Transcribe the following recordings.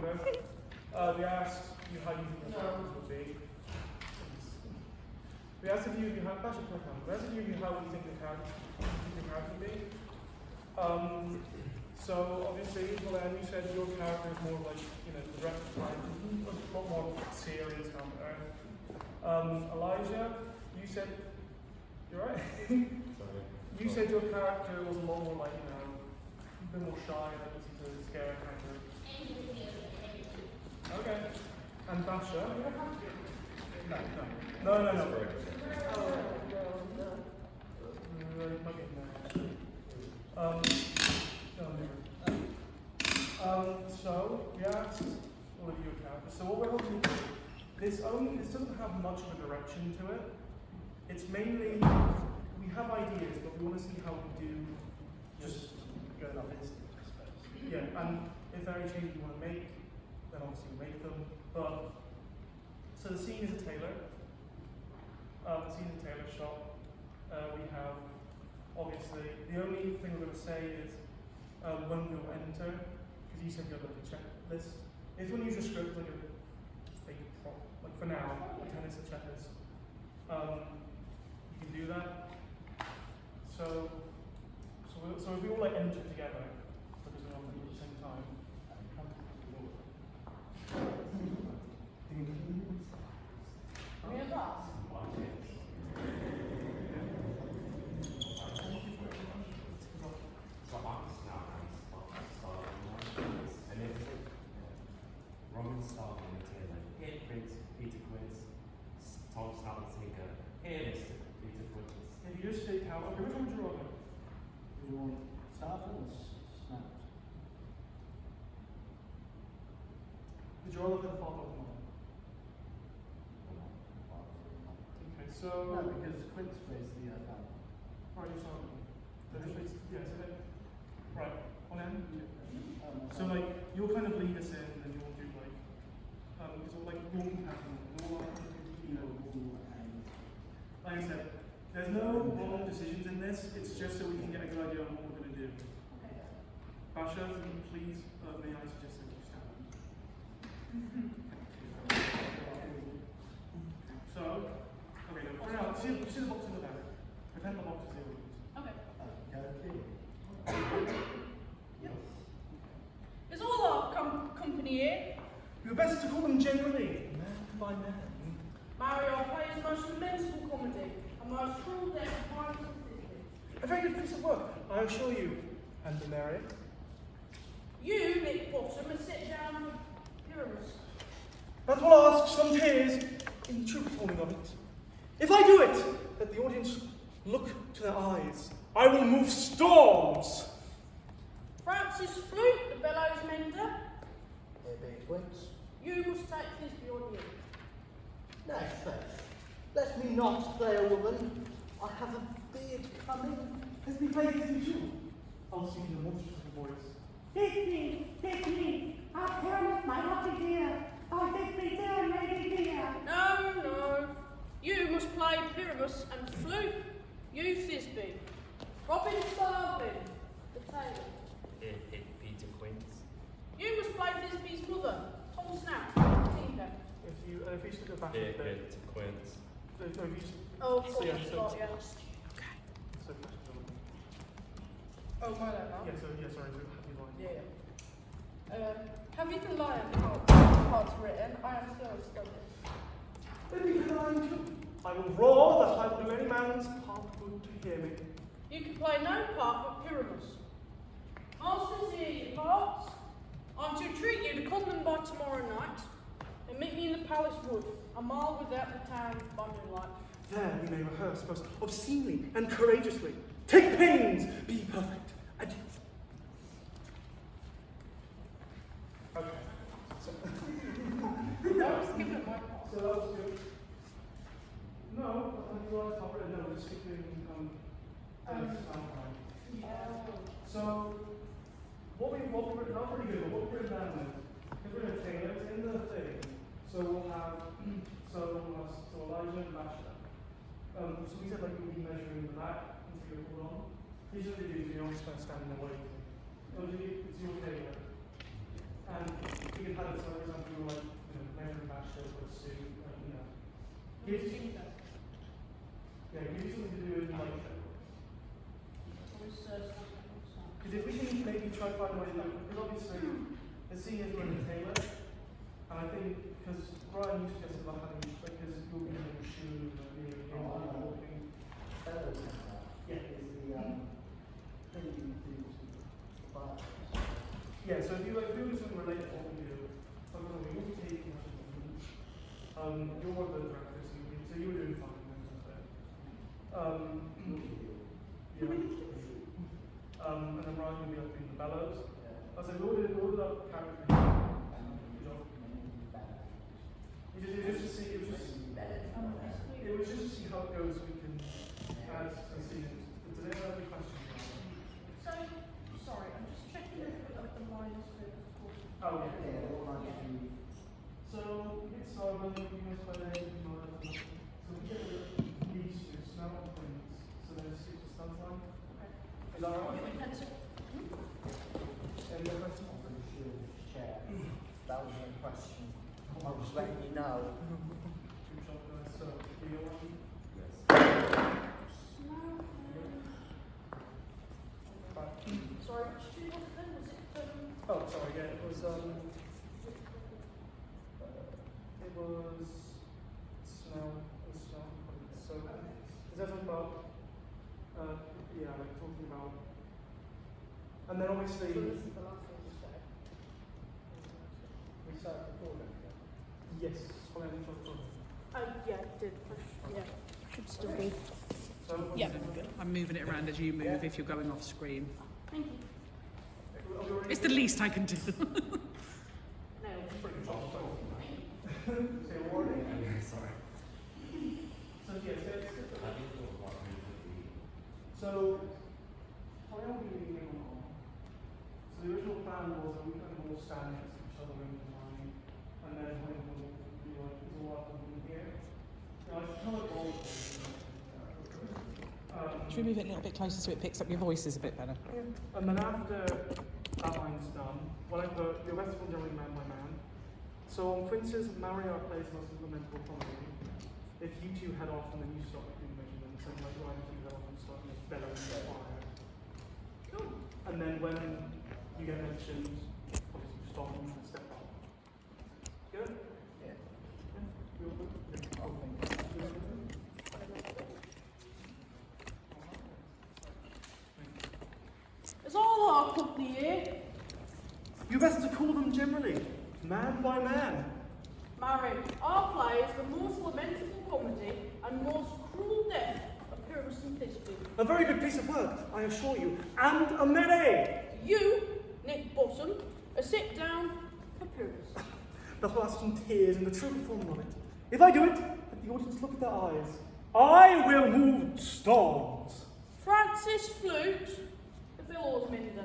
remember. We asked you how you think your characters would be. We asked if you had how you think your characters would be. So obviously, Helen, you said your character is more like, direct line, a lot more serious down to earth. Elijah, you said, you're right. Sorry. You said your character was a lot more like, a bit more shy, like easy to scare kind of. Okay. And Basha? No. So we asked all of your characters. So what we're hoping to do, this doesn't have much of a direction to it. It's mainly we have ideas, but we want to see how we do. Just go up instinct, I suppose. Yeah, and if there are any changes you want to make, then obviously we make them. But so the scene is a tailor. The scene is a tailor shop. We have obviously the only thing we're going to say is when we'll enter, because you said you have like a checklist. If you want to use your script like a fake prop, like for now, pretend it's a checklist. You can do that. So if we all like enter together, because we're all at the same time. Roman Star on the tailor. Here, Prince Peter Quince. Tom Stout Tinker. Here, Mr. Peter Quince. If you just take out, okay, which one would you rather? Do you want starter or snapped? Did you rather than the father or mother? Okay, so. No, because Quince plays the father. Right, you saw it. Yeah, so then. Right, on end? So, like, you'll kind of lead us in, and you'll do, like, because, like, you'll have, like I said, there's no wrong decisions in this, it's just so we can get a good idea on what we're going to do. Basha, please, may I suggest that you stand? So, okay, no, for now, see the box in the back. Pretend the box is here. Okay. Is all our company here? You're best to call them generally, man by man. Mario plays most lamentable comedy, and most cruel death of violence and discipline. A very good piece of work, I assure you, and the Mary. You, Nick Bottom, and sit down with Pyramus. That will ask some tears in the true performing of it. If I do it, let the audience look to their eyes. I will move storms. Francis Flute, the bellows mender. Here be Quince. You must take this beyond you. No, faith. Let me not play a woman. I have a beard coming. Let me play this with you. I'll speak in a monstrous voice. This me, our parents, my lovely dear. Oh, this me, dear lady dear. No. You must play Pyramus and Flute. You Thisbe. Robin Starvin, the tailor. Here, Peter Quince. You must play Thisbe's mother, Tom Snap, Tinker. If you stick it back Here, a bit. Peter Quince. If you Oh, of So, course, yeah, it's so- not, yeah. so questions on them. Oh, my bad now. Yeah, sorry, so have you line? Yeah. Have you the lion parts written? I am so studied. Let me line too. I will roar that I will do any man's part good to hear me. You can play no part but Pyramus. Masters, here your parts. I'm to entreat you to come them by tomorrow night and meet me in the palace wood, a mile without the town by moonlight. There we may rehearse most obscenely and courageously. Take pains, be perfect. Adieu. Okay. So, I was giving it my part. so that was good. No, I think you guys covered it. No, just sticking So what we're not pretty good, but what we're down with, because we're going to tailor it in the thing. So we'll have Elijah and Basha. So we said like we'll be measuring the back until you pull on. These are the views, you don't just kind of stand in the way. It's your tailor. And we can have standard. So, for example, like, measuring back shirt or a suit, gives you, gives you something to do with like. Because if we can maybe try to find a way, because obviously the seniors were in the tailor, and I think because Ryan, you suggested about having because you'll be doing shoes and walking. Yeah. Is the thing you do to buy. Yeah, so if you do something related to what we do, so I'm going to be taking you're one of the directors, so you were doing fine in terms of that. And then Ryan will be up in the bellows. I said, we ordered up characters. It was just to see how it goes, so we can add some scenes. Does anyone have any questions? So, sorry, I'm just checking if the minus figures. Oh, yeah. Yeah, So, it's our running, you guys by the so we get these two snow things, so then it's super stunt line. Okay. Is that right? Any Any other questions? Chair. That was my question. I was letting you know. Two shot guys, so, do you want? Yes. Sorry, which two was it then? Was it, Oh, sorry, yeah, it was snow, so, is that something about, like talking about, and then obviously, so this is the last one you said. We started recording. yes, following the shot. Yeah, it did. Yeah, should still be. So, Yeah, I'm moving it around as you move if you're going off screen. Thank you. It's the least I can do. No. say a warning. Sorry. So, yes, How do you feel about moving so, how are we leaving on? So the original plan was that we kind of all stand next to each other in the line, and then when we'll be like, it's all up and here. Now, it's kind of all. Should we move it a little bit closer so it picks up your voices a bit better? And then after that line's done, when I put your rest will generally man by man. So on Quince's Marriott plays the most implementable comedy. If you two head off and then you stop doing measurements, and like Ryan you head off and start bellowing fire. Cool. And then when you get mentioned, obviously stop and step up. Good? Yeah. Real good? It's all our company here. You best to call them generally, man by man. Mary, our play is the most lamentable comedy and most cruel death of Pyramus and Thisbe. A very good piece of work, I assure you, and a melee. You, Nick Bottom, a sit down for Pyramus. The last some tears in the true performance of it. If I do it, let the audience look at their eyes. I will move storms. Francis Flute, the billows mender.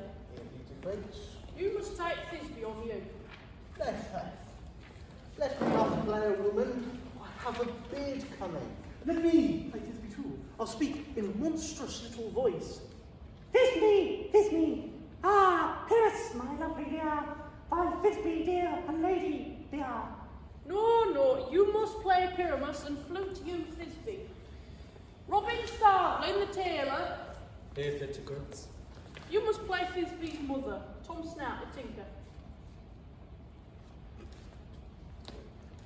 Boots. You must take Thisbe on you. Let me not play a woman. I have a beard coming. Let me play Thisbe too. I'll speak in a monstrous little voice. Thisbe. Ah, Pyrrhus, my lovely dear. By Thisbe, dear, and lady, dear. No, you must play Pyramus and Flute you Thisbe. Robin Starveling, the tailor. Here, Fitzgerald. You must play Thisbe's mother, Tom Snout, the tinker.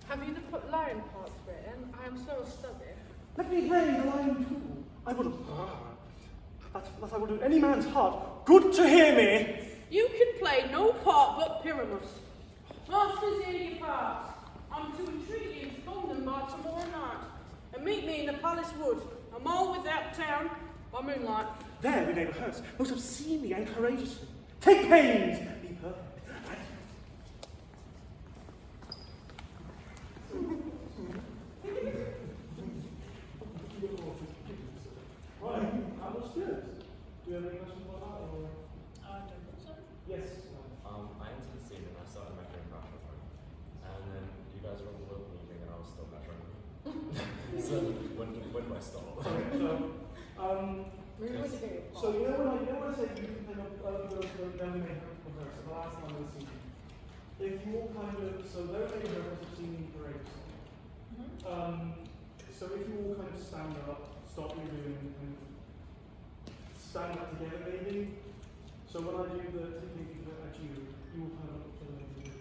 Have you the lion parts written? I am so studied. Let me play the lion too. I will. That I will do any man's heart good to hear me. You can play no part but Pyramus. Masters, hear your parts. I'm to entreat you to London by tomorrow night and meet me in the palace wood. I'm all without town by moonlight. There we may rehearse, most obscenely and courageously. Take pains, be perfect. Right, that was good. Do you have any questions about that? Or? I don't think so. Yes. I entered the scene and I started measuring pressure point. And then you guys were on the world meeting and I was still measuring. So when do I stop? So you know when I said you can kind of then we make a comparison. The last time I was seeing, if you all kind of, so they're taking reference to singing parade song. So if you all kind of stand up, stop what you're doing, and kind of stand up together maybe. So when I do the taking at you, you will kind of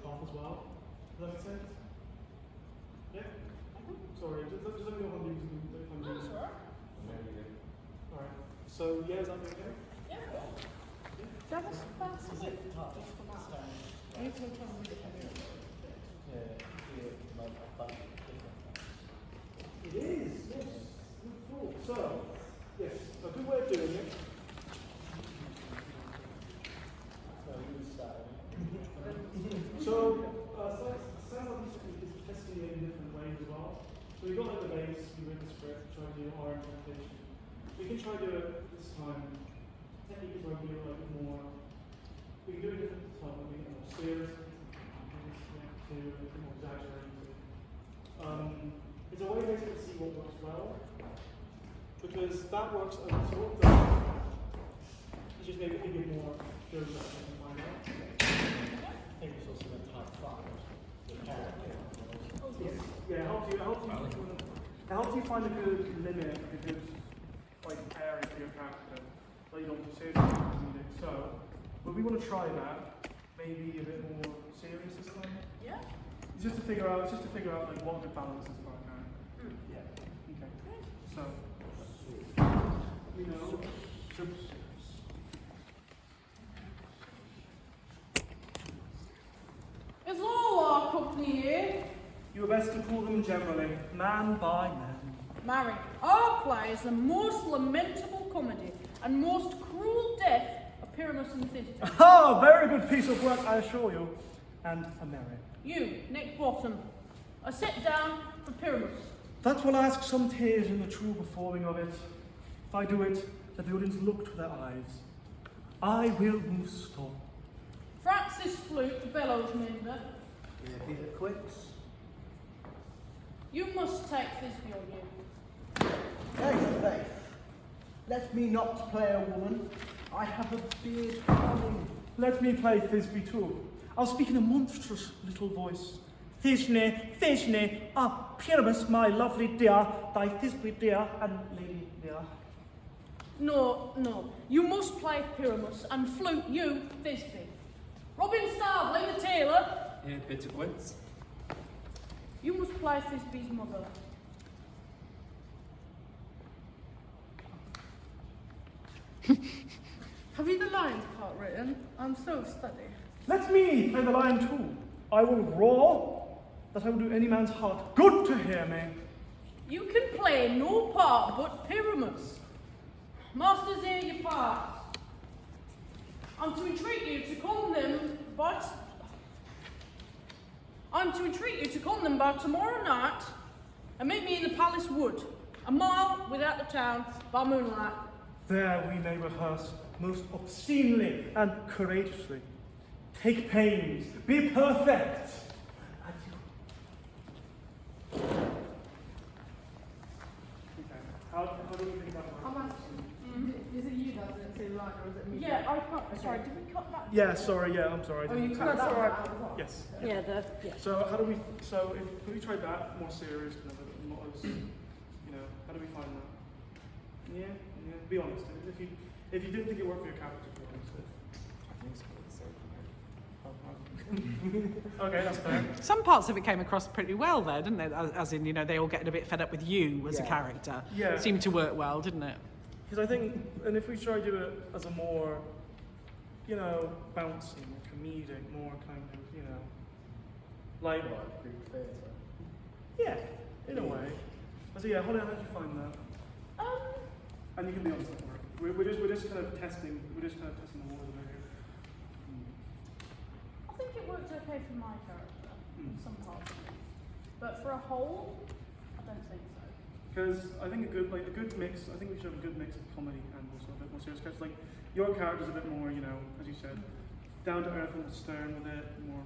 cough as well. Does that make sense? Yeah? Sorry, just let me know if I'm using the That's all right. Alright. So yeah, is that okay? Yeah. That was fast. Is it tough? You can tell me. It is, yes. Cool. So, yes, a good way of doing it. So, sounds like is testing it in different ways as well. So we've got like the base, you read the script, try to do our interpretation. We can try to do it this time. Technique is where we do it like more. We can do it different time, we get more serious, to a bit more exaggerated. It's a way basically to see what works well. Because that works a sort of you just maybe give more shows that you can find out. I think it's also the type 5. The character. Yeah, it helps you find a good limit, like a good like area for your character. Like you don't say something. So, but we want to try that. Maybe a bit more serious this time. Yeah. It's just to figure out like what the balance is for our character. Yeah. Okay. So, you know, Is all our company here? you were best to call them generally, man by man. Marry, our play is the most lamentable comedy and most cruel death of Pyramus and Thisbe. Ah, very good piece of work, I assure you, and a merit. You, Nick Bottom, are set down for Pyramus. That will ask some tears in the true performing of it. If I do it, let the audience look to their eyes. I will move stop. Francis Flute, the bellows mender. Yeah, be the quits. You must take Thisbe on you. Faith. Let me not play a woman. I have a beard coming. Let me play Thisbe too. I'll speak in a monstrous little voice. Thisbe, Pyramus, my lovely dear, thy Thisbe dear, and lady dear. No. You must play Pyramus and Flute you, Thisbe. Robin Starveling, the tailor. Yeah, bit of quince. You must play Thisbe's mother. Have you the lines part written? I'm so steady. Let me play the lion too. I will roar, that I will do any man's heart good to hear me. You can play no part but Pyramus. Masters, hear your parts. I'm to entreat you to con them by tomorrow night and meet me in the palace wood, a mile without the town, by moonlight. There we may rehearse most obscenely and courageously. Take pains, be perfect. Okay. How do you think that works? Is it you that didn't say line or is it me? Yeah, I can't. Sorry, did we cut that? Yeah, sorry, yeah, I'm sorry. I Oh, didn't- you cut that alright. out as well? Yes. Yeah, So how do we, if we tried that, more serious, kind of, not as, how do we find that? Yeah, be honest. If you didn't think it worked for your character, be honest. I think it's pretty safe. Okay, that's fair. Some parts of it came across pretty well there, didn't it? As in, they all getting a bit fed up with you as a Yeah. character. Yeah. It seemed to work well, didn't it? Because I think, and if we try to do it as a more, bouncy, more comedic, more kind of, like, Greek theatre. yeah, in a way. So yeah, Holly, how did you find that? And you can be honest, we're just kind of testing the waters over here. I think it worked okay for my character in some parts of it, but for a whole, I don't think so. Because I think a good mix. I think we should have a good mix of comedy and also a bit more serious. Because like your character's a bit more, as you said, down to earth and stern with it, more.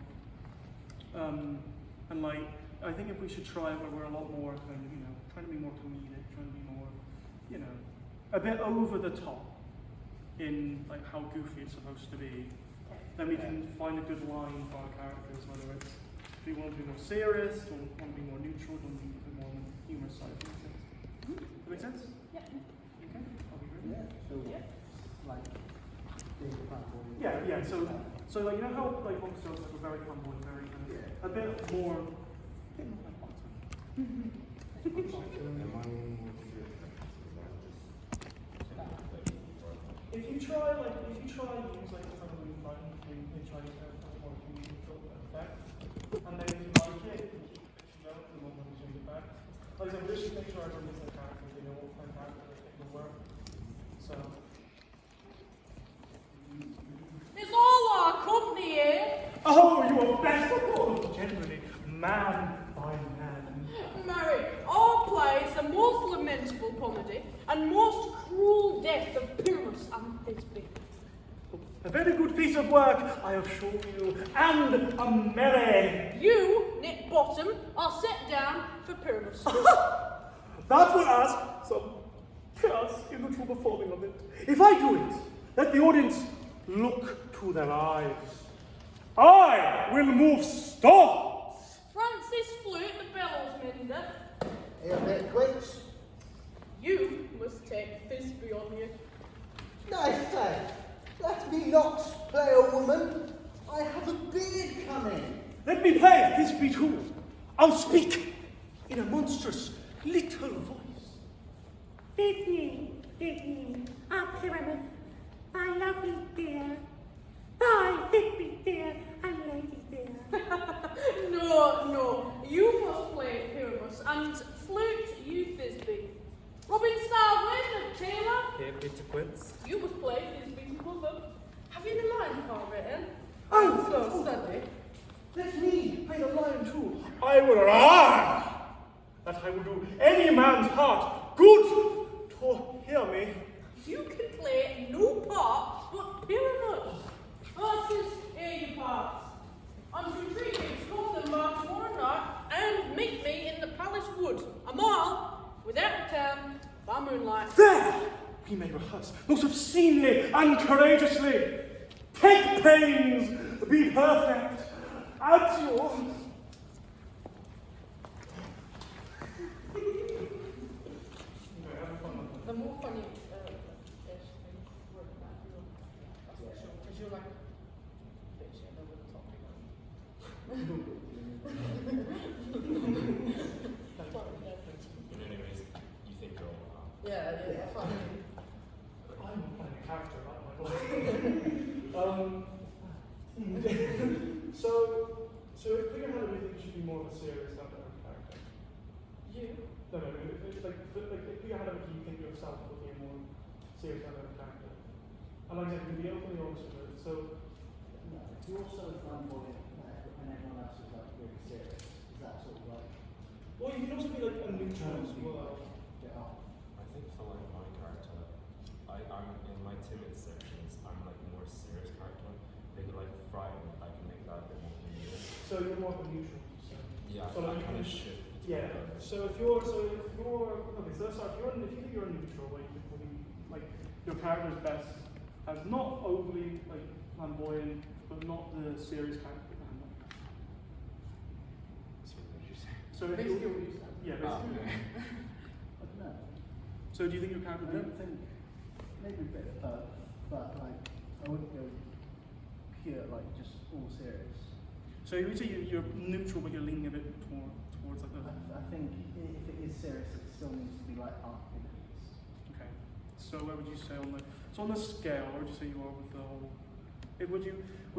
And like I think if we should try it where we're a lot more kind of, trying to be more comedic, trying to be more, a bit over the top in like how goofy it's supposed to be. Then we can find a good line for our characters, whether Do you want to be more serious? Do you want to be more neutral? Do you want to be a bit more on the humorous side? Does that make sense? Yeah. Okay, I'll be ready. Yeah, so like being flamboyant. Yeah. So like you know how like most shows were very flamboyant, very kind of a bit more like bottom. If you try and use like kind of really fun, you try to have a more neutral effect, and then if you like it, you keep pitching out and then you change it back. Like I said, just make sure everyone gets a character, they know what kind of character they think will work. So It's all our company here. oh, you are best of all, generally, man by man. Mary, our play is the most lamentable comedy and most cruel death of Pyramus and Thisbe. A very good piece of work, I assure you, and a merry. You, Nick Bottom, are set down for Pyramus. That will ask some chaos in the true performing of it. If I do it, let the audience look to their eyes. I will move stars. Francis Flute, the bellows mender, Here, bit quits. you must take Thisbe on you. Nice day. Let me not play a woman. I have a beard coming. Let me play this be too. I'll speak in a monstrous little voice. Disney, our Pyramus, my lovely dear, my Thisbe dear, and lady dear. No, you must play Pyramus and Flute, you Thisbe. Robin Starwin, the tailor, Here, Peter Quince. you must play Thisbe's mother. Have you the line card written? Oh, so study. Let me play the lion too. I will roar that I will do any man's heart good to hear me. You can play no part but Pyramus. Horses, hear your parts. I'm to treat you to come to march tomorrow night and meet me in the palace wood. A mile without a town by moonlight. There we may rehearse most obscenely and courageously. Take pains, be perfect. At your The more funny ish thing word that you're because you're like bitching over the topic. Anyways, you think you're all wow. Yeah, funny. I'm playing a character, not my voice. So if we had a think should be more of a serious type of character. You? No, it's like if you had a you think yourself would be a more serious type of character. And like I said, you can be openly honest with it. So No, you're so flamboyant and everyone else is like really serious. Is that sort of like well you can also be like a neutral as well. get off? I think for like my character, I'm in my timid sections, I'm like a more serious character. Maybe like frightened, I can make that a bit more humorous. So you're more of a neutral. So. Yeah, So I like kind you of can- shift. Yeah. So if you're okay, so if you think you're a neutral, like you probably like your character's best as not overly like flamboyant, but not the serious character. So what did you say? So if Basically you're, what you said. yeah, Ah, basically. okay. I don't know. So do you think your I character don't think maybe a bit of both, but like I wouldn't go pure like just all serious. So you would say you're neutral, but you're leaning a bit towards like the. I think if it is serious, it still needs to be like heartfelt. Okay. So where would you say on the on the scale? Where would you say you are with the whole? Would you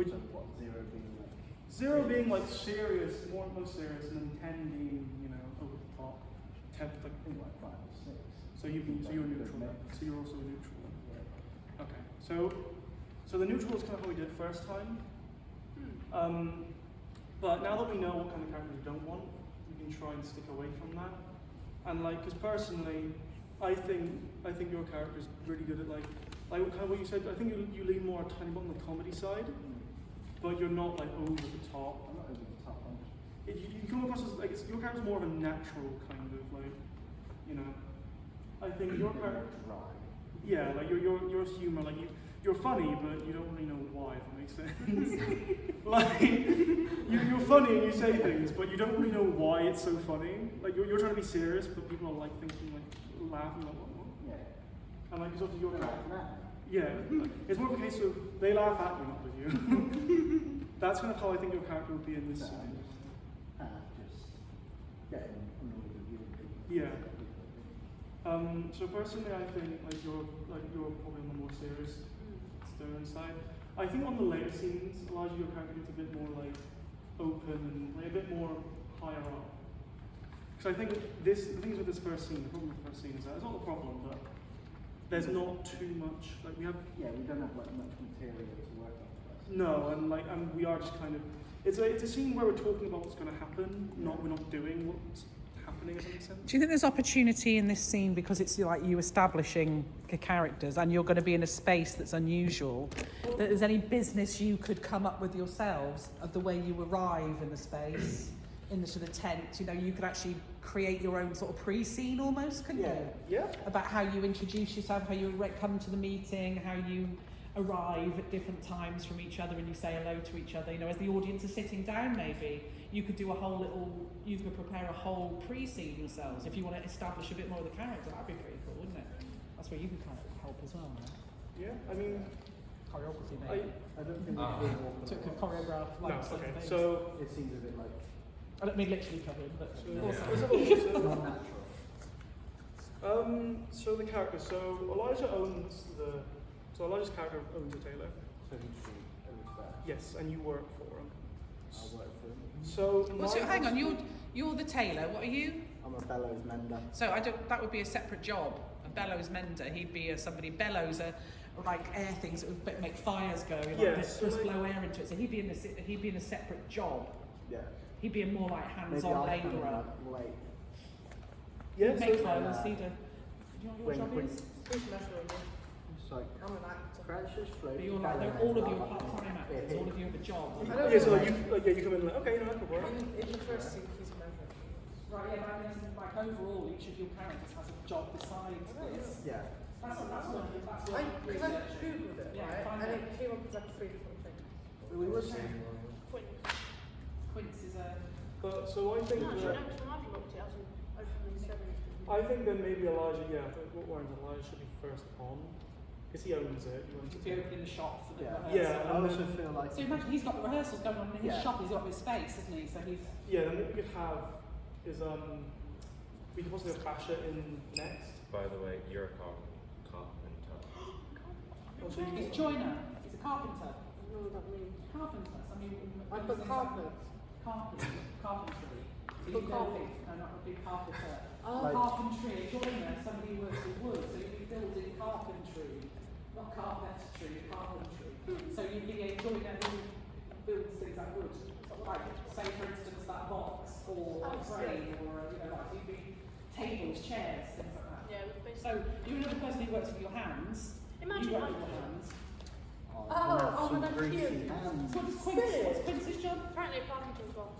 So what, 0 being like 0 being like serious, most serious, and then 10 being over the top. 10 like. I think like 5 or 6. So you're neutral. Then. So you're also a neutral. Then. Okay. So the neutral is kind of how we did first time. But now that we know what kind of character we don't want, we can try and stick away from that. And like, because personally, I think your character is really good at like kind of what you said. I think you lean more a tiny bit on the comedy side, but you're not like over the top. I'm not over the top, I'm just You come across as like your character's more of a natural kind of like, I think your character. dry. Yeah, like your humor, like you're funny, but you don't really know why. If that makes sense. Like you're funny and you say things, but you don't really know why it's so funny. Like you're trying to be serious, but people are like thinking, like laughing, like what? Yeah. And like it's obviously your You're character. laughing at me. Yeah, it's more of a case of they laugh at you, not with you. That's kind of how I think your character would be in this No, scene. just getting annoyed with you. Yeah. So personally, I think you're probably on the more serious, stern side. I think on the later scenes, Elijah, your character gets a bit more like open and like a bit more higher up. Because I think the things with this first scene, the problem with the first scene is that it's not the problem, but there's not too much. Like we have. Yeah, we don't have like much material to work on. No, and we are just kind of. It's a scene where we're talking about what's going to happen, we're not doing what's happening. Does that make sense? Do you think there's opportunity in this scene because it's like you establishing the characters and you're going to be in a space that's unusual, that there's any business you could come up with yourselves of the way you arrive in the space, in the sort of tent, you know, you could actually create your own sort of pre-scene almost, couldn't you? Yeah. About how you introduce yourself, how you come to the meeting, how you arrive at different times from each other and you say hello to each other, you know, as the audience is sitting down maybe, you could do you could prepare a whole pre-scene yourselves if you want to establish a bit more of the character. That'd be pretty cool, wouldn't it? That's where you could kind of help as well, right? Yeah, I mean, Choreography maybe. I don't think we should walk So it could choreograph like no, certain okay. things. So It seems a bit like I don't mean literally covered, but not natural. So the character. So Elijah's character owns a tailor. So he should over there. Yes, and you work for him. I'll work for him. So hang on, you're the tailor. What are you? I'm a bellows mender. So that would be a separate job. A bellows mender. He'd be somebody bellows like air things that would make fires go. Like Yes, just blow air into it. So he'd be in a separate job. Yeah. He'd be a more like Maybe hands-on I'll come labourer. like late. Yeah, Make so, clothes. He'd do you know what your job is? Who's measuring me? It's like I'm an actor. precious float. But you're like all of you are part-time actors. All of you have a job. I don't yeah, so know. you come in like, okay, no, that could work. In the first scene, he's measuring. Right, yeah, but I mean, like overall, each of your characters has a job besides this. Yeah. That's what Because I researching. googled it, Yeah, right? find And it. it came up with like 3 different things. We were saying. Quince is a. But so I think that I think that maybe Elijah, yeah, what warrants Elijah should be first on, because he owns it. He owns Should it. be opening the shop for the Yeah. rehearsal. Yeah, I also feel like. So imagine he's got the rehearsals going on in his Yeah. shop. He's got his space, isn't he? So he's. Yeah, then what we could have is we could possibly have Basha in next. By the way, you're a carpenter. Also, you He's a could- joiner. He's a carpenter. I don't know what that means. Carpenter. I mean, I put carpet. Carpentry. So Put you carpet. no, not a big carpenter. Oh. Carpentry, a joiner, somebody who works with wood. So you'd be building carpentry, not carpentry, carpentry. So you'd be a joiner who builds things like wood. Like, say for instance, that box or a frame or like you'd be tables, chairs, things like that. Yeah, So you're another person who works with your hands. Imagine you work like- with your hands. Oh, some that's greasy cute. hands. What's Quince's job? apparently a carpenter as well.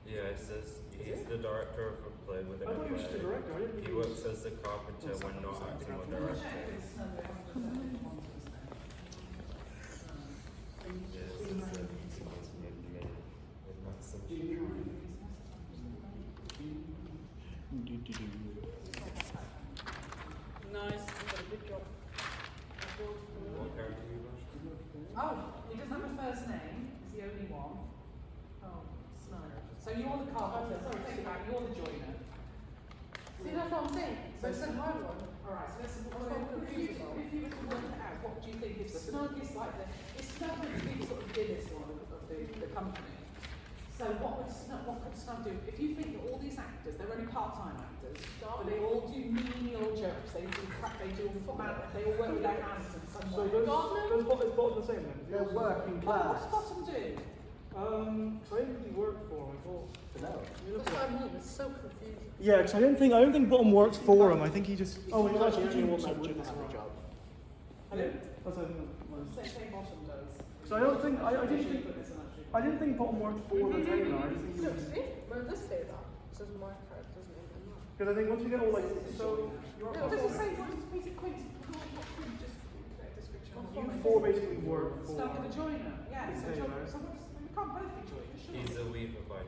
Yeah, it says he's the director of a play within I a thought he was just a play. director. I didn't think He he was. works as the carpenter when not acting or directing. Yes, it says with Maxim. Nice, you've got a good job. What character you watch? Oh, he doesn't have a first name. It's the only one. Oh, Snyder. So you're the carpenter. Sorry, take it back. You're the joiner. See, that's what I'm saying. So it's a hard one. All right. So let's. I'm confused about. If you were to work it out, what do you think? If Snug is like it's Snug would be the sort of Guinness one of the company. So what could Snug do? If you think that all these actors, they're only part-time actors, but they all do menial jobs. They do crap. They do they all work with their hands in some So way. those bottom the same then? They're working What's class. Bottom do? So I didn't really work for him. I thought. No. That's what I mean. It's so confusing. Yeah, because I don't think Bottom works for him. I think he just. Oh, he's actually only one Wouldn't subject. have a job. I didn't. That's what I think it was. Same Bottom does. So I didn't think Bottom worked for the tailor. I just think he Look, was. see? Where does this say that? It says my character's name and mine. Because I think once you get all like so. You're Yeah, What does it Bottom. say? What does Quince? Just You four basically work for. Snug the joiner. Yeah. the So tailor. we can't both be joiners, sure. He's a weaver by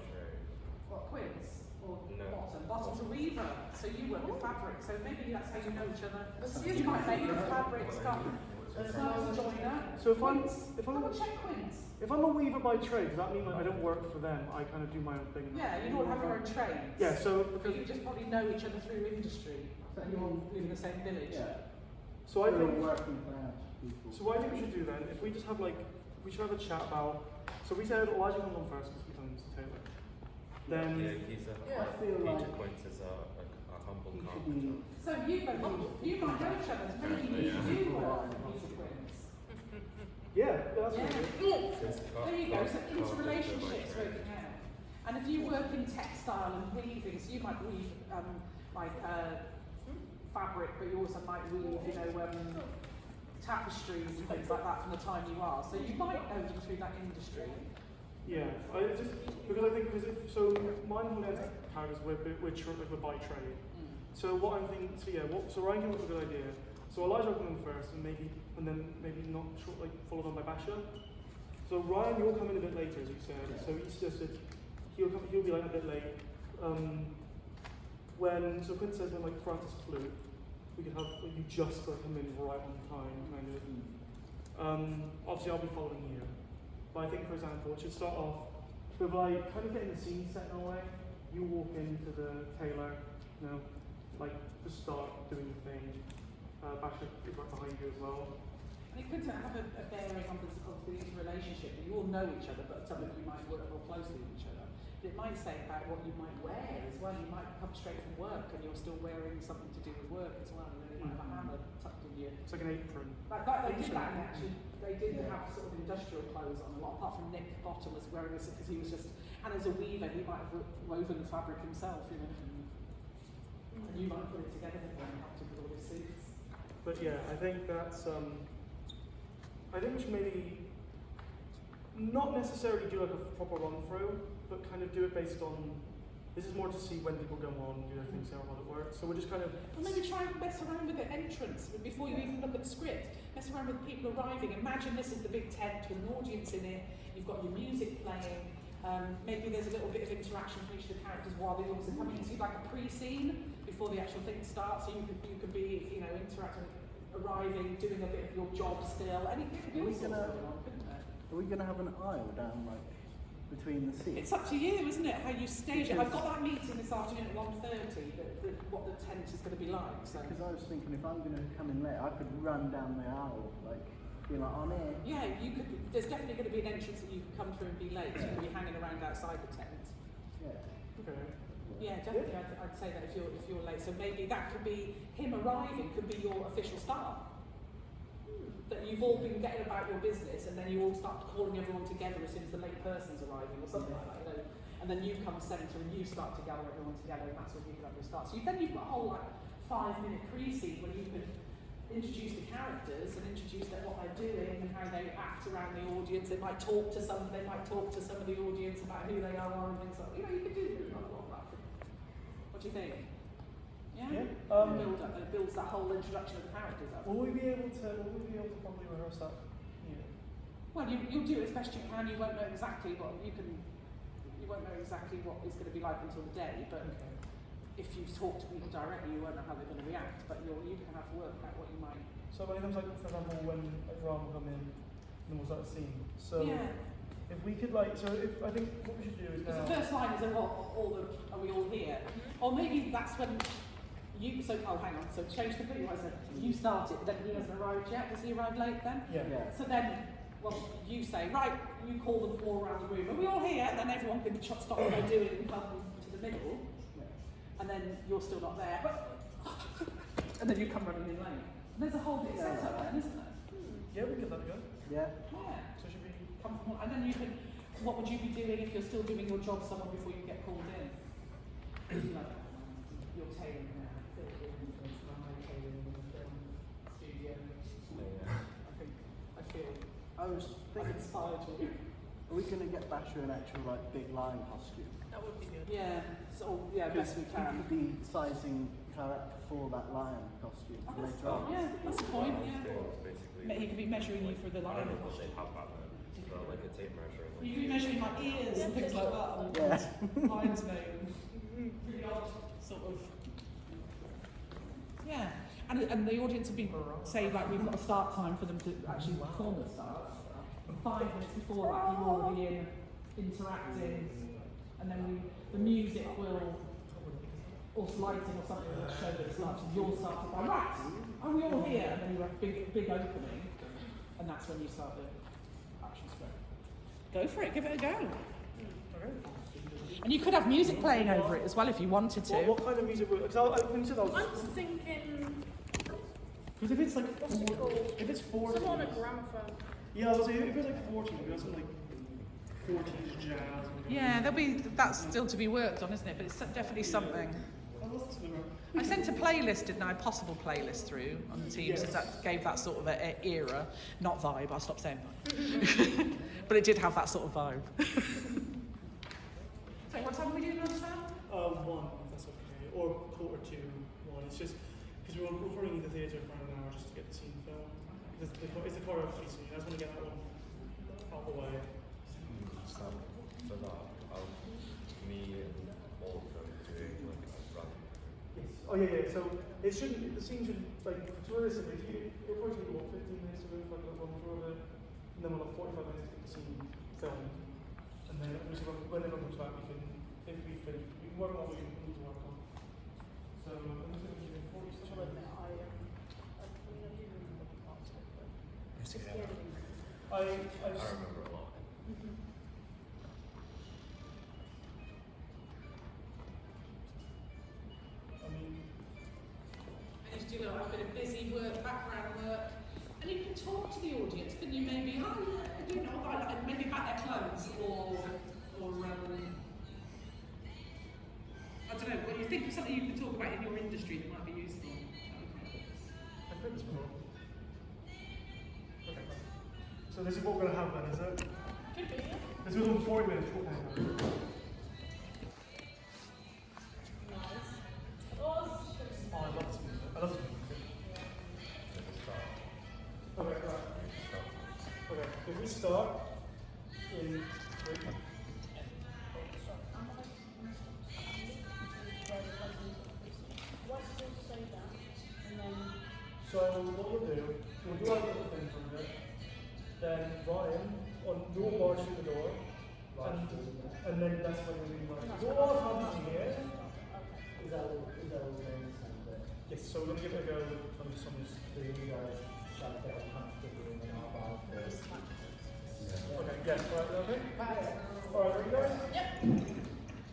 What, quiz? Or No. bottom? Bottom's a weaver, so you work with fabric, so maybe that's how you know each other. Excuse You me. might make the fabrics come. Joiner. So if I'm Double check quins. if I'm a weaver by trade, does that mean like I don't work for them? I kind of do my own thing. Yeah, you don't have your own trades. Yeah. So But you just probably know each other through industry, and you're all in the same village. Yeah. so I think working class people. so what I think we should do then, if we just have like we should have a chat about. So we said Elijah comes on first because he comes to Taylor. Then Yeah, he's a I feel Peter like Quince is a humble he should carpenter. be. So you might know each other. Maybe you work with Peter Quince. yeah, that's Yeah. really good. There you go. So interrelationships working out. And if you work in textile and weaving, so you might weave fabric, but you also might weave, tapestries and things like that from the time you are. So you might know them through that industry. Yeah, I just because I think so mine whole characters we're by trade. So what I'm thinking, so Ryan came up with a good idea. So Elijah will come in first, and then maybe not short, like followed on by Basha. So Ryan, you'll come in a bit later, as you said. So he suggested he'll be like a bit late. So Quinn says when like Francis flew, we could have like, you just come in right on time, kind of. Obviously I'll be following you, but I think for example it should start off with like kind of getting the scene set in a way. You walk into the tailor, like to start doing the thing. Basha is right behind you as well. And it could have a bearing on the interrelationship. You all know each other, but some of you might work more closely with each other. But it might say about what you might wear as well. You might come straight from work and you're still wearing something to do with work as well. And then you might have a hammer tucked in you. It's like an apron. They did that actually. They did have sort of industrial clothes on a lot, apart from Nick Bottom was wearing this because he was just, and as a weaver he might have woven the fabric himself, And you might put it together for him, helped him with all his suits. But yeah, I think that's I think we should maybe not necessarily do like a proper run through, but kind of do it based on this is more to see when people go on, do their things, how it works. So we're just kind of Or maybe try and mess around with the entrance before you even look at the script. Mess around with people arriving. Imagine this is the big tent with an audience in it. You've got your music playing. Maybe there's a little bit of interaction from each of the characters while the audience are coming into like a pre-scene before the actual thing starts. So you could be, interacting, arriving, doing a bit of your job still. Anything could be all sorts going on, couldn't there? Are we gonna have an aisle down like between the seats? It's up to you, isn't it? How you stage it. I've got that meeting this afternoon at 1:30. What the tent is going to be like. So. Because I was thinking if I'm gonna come in late, I could run down the aisle, like be like on air. Yeah, you could. There's definitely going to be an entrance that you can come through and be late. You can be hanging around outside the tent. Yeah. okay. Yeah, definitely. I'd say that if you're late. So maybe that could be him arriving. Could be your official start. That you've all been getting about your business, and then you all start calling everyone together as soon as the late person's arriving, or something like that. And then you come centre and you start to gather everyone together, and that's when you can have your start. So then you've got a whole 5-minute pre-scene where you could introduce the characters and introduce what they're doing and how they act around the audience. They might talk to some of the audience about who they are and things like that. You could do a lot of that. What do you think? Yeah. It builds that whole introduction of the characters up. Will we be able to probably rehearse that? Yeah. Well, you'll do it as best you can. You won't know exactly what you won't know exactly what it's going to be like until the day, but if you talk to people directly, you won't know how they're going to react. But you can have to work out what you might. So when it comes for example when everyone will come in, then we'll start the scene. So if we could I think what we should do is Because now. the first line is are we all here? Or maybe that's when hang on, so change completely what I said. You start it, then he hasn't arrived yet. Does he arrive late then? Yeah. So then, you say, right, you call them all around the room. Are we all here? And then everyone can stop what they're doing and come to the middle. And then you're still not there. And then you come running in late. There's a whole bit set up then, isn't there? Yeah, we can give that a go. Yeah. Yeah. So should we Come from, and then you can, what would you be doing if you're still doing your job somewhere before you get called in? You're tailoring now. I was I've thinking, inspired you. are we gonna get Basher an actual big lion costume? That would be good. Yeah, best we We can. could be sizing character for that lion costume Oh, later on. yeah, that's a point, yeah. Basically. He could be measuring you for the I line. don't know if they have that then. well, like a tape measure. You can be measuring like ears and things like that. And Yeah. lines made. Really odd sort of. Yeah. And the audience will be say like we've got a start time for them to actually perform at start. And 5 minutes before that you're already interacting, and then the music will, or lighting or something will show that it starts, and you'll start to go, right, are we all here? And then you have a big opening, and that's when you start the action script. Go for it, give it a go. And you could have music playing over it as well if you wanted to. What kind of music? Because when you said that, I'm thinking because if it's like if it's 40, someone on a gramophone. yeah, I was saying if it's like 40, we got some like 40s jazz. Yeah, that's still to be worked on, isn't it? But it's definitely something. I sent a playlist, didn't I? A possible playlist through on the Teams, so that gave that sort of a era, not vibe. I'll stop saying that. But it did have that sort of vibe. So what time are we doing lunchtime? 1, if that's okay, or 1:45, 1. It's just because we're recording in the theatre for an hour just to get the scene filmed. Because it's the choreography scene. I just want to get that one out the way. So for that, me and all of them doing like a run. Yes. Oh yeah. So it shouldn't. The scene should like. So realistically, it'll probably take what 15 minutes to move like a run through of it, and then we'll have 45 minutes to get the scene filmed, and then obviously when everyone comes back, we can, if we finish, we can work on what we need to work on. So I'm just going to give you 40 seconds. I remember a lot. I mean, And you do a bit of busy work, background work, and you can talk to the audience, can you? Maybe, oh yeah, you know, maybe about their clothes, or I don't know. What you think of something you can talk about in your industry that might be useful? I've heard this before. Okay. So this is what we're going to have then, is it? Could be, yeah. This was on 40 minutes. What we're gonna have. Nice. Oh, I love this music. I love this music. Okay, right. Okay, if we start in 3. So what we'll do our little thing for a bit. Then Ryan, on your march through the door, and then that's when we'll be running. We'll all have to here. Is that all going the same bit? Yes, so we're going to give it a go with some of this. Do you guys try to get comfortable in our bar first? Okay, yes, alright, okay? Alright, ready guys? Yep.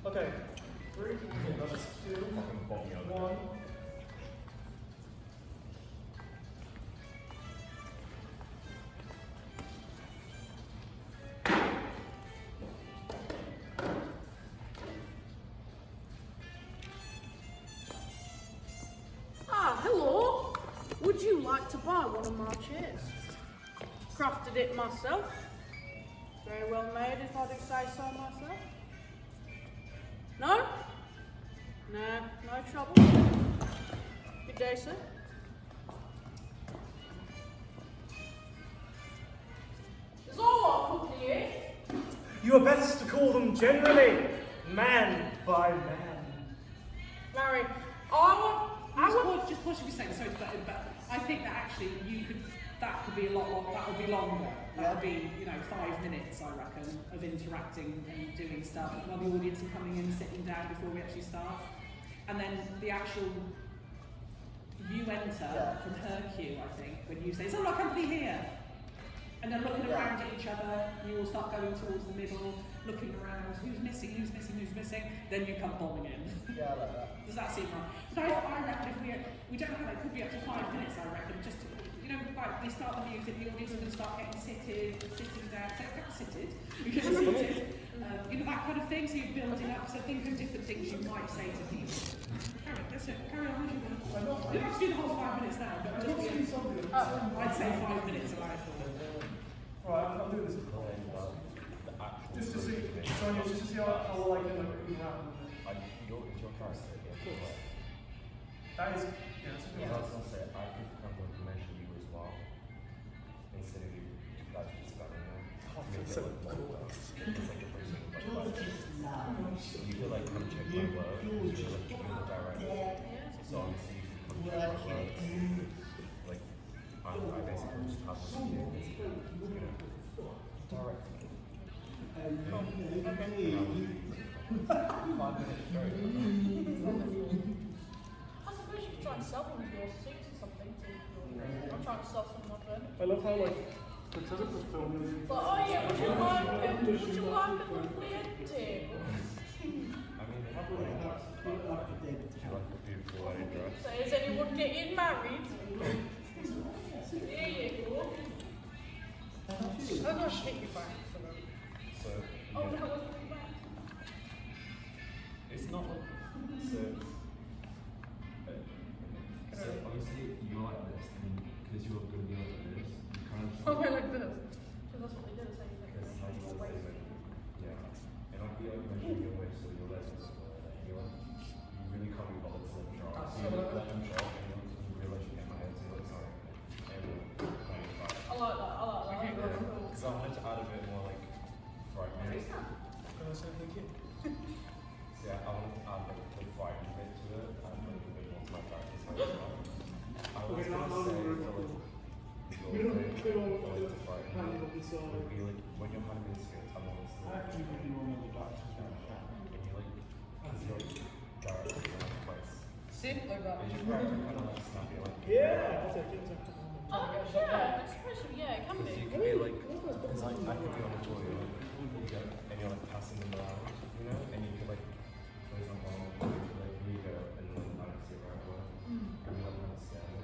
Okay, 3, 2, 1. Hello. Would you like to buy one of my chairs? Crafted it myself. Very well made, if I do say so myself. No? Nah, no trouble. Good day, sir. Is all our company here? You are best to call them generally man by man. Larry, Just what should we say? Sorry, but I think that actually that could be a lot longer. That would be longer. That would be 5 minutes, I reckon, of interacting and doing stuff while the audience are coming in, sitting down before we actually start, and then the actual you enter from her cue. I think when you say, "Is all our company here?" And then looking around at each other, you all start going towards the middle, looking around, who's missing, then you come bombing in. Yeah, I like that. Does that seem right? But I reckon if we don't have it, could be up to 5 minutes, I reckon, just to, like they start the music, the audience is going to start getting sitting down, that kind of thing, so you're building up, so think of different things you might say to people. Carry on, you don't have to do the whole 5 minutes now, but I'd say 5 minutes of Right, I'll do this. Just to see, Sonia, just to see how well I can move around. It's your character. That is, yeah, that's a good I was one. going to say, I could come and mention you as well, instead of you guys just standing there. It's so cool. It's like a person, you could like come check my work, you could like give me the direct. So obviously you can come check my work. Like I basically just have this here, you know, direct. 5 minutes straight. I suppose you could try and sell one of your suits or something to your I'm trying to sell some of my furniture. I love how like because it was filming. But oh yeah, would you like a lovely end table? I mean, they have one. Would you like a beautiful wedding dress? So is anyone getting married? There you go. I'm gonna take you back. So, Oh no, yeah. I wasn't going back. It's not like so obviously you're like this, and because you're going to be like this, you kind of Oh, we're like this. Because that's what they did. Say because how you say it, yeah, and like you like measure your waist or your legs or something like that. You like you really can't be bothered to let them dry. So you let them dry, and you realise you get my head, so you're like sorry, I like that. I like that. because I wanted to add a bit more like frightening. Can I say thank you? So yeah, I wanted to add like the frightening bit to it, and like a bit more to my practice. I was gonna say for like your thing, for like to frighten you, would be like when you're handing me the script, I want to like, and you like, because you're like directly in the place. Simple like that. Is your character kind of like snappy like? Yeah. I'll take it. Oh yeah, I suppose so, yeah, it can Because you be. could be like, because I could be on a tour, and you're like passing them around, you know, and you could like, for example, you could like we go and then I would sit right away, and you're like not scared.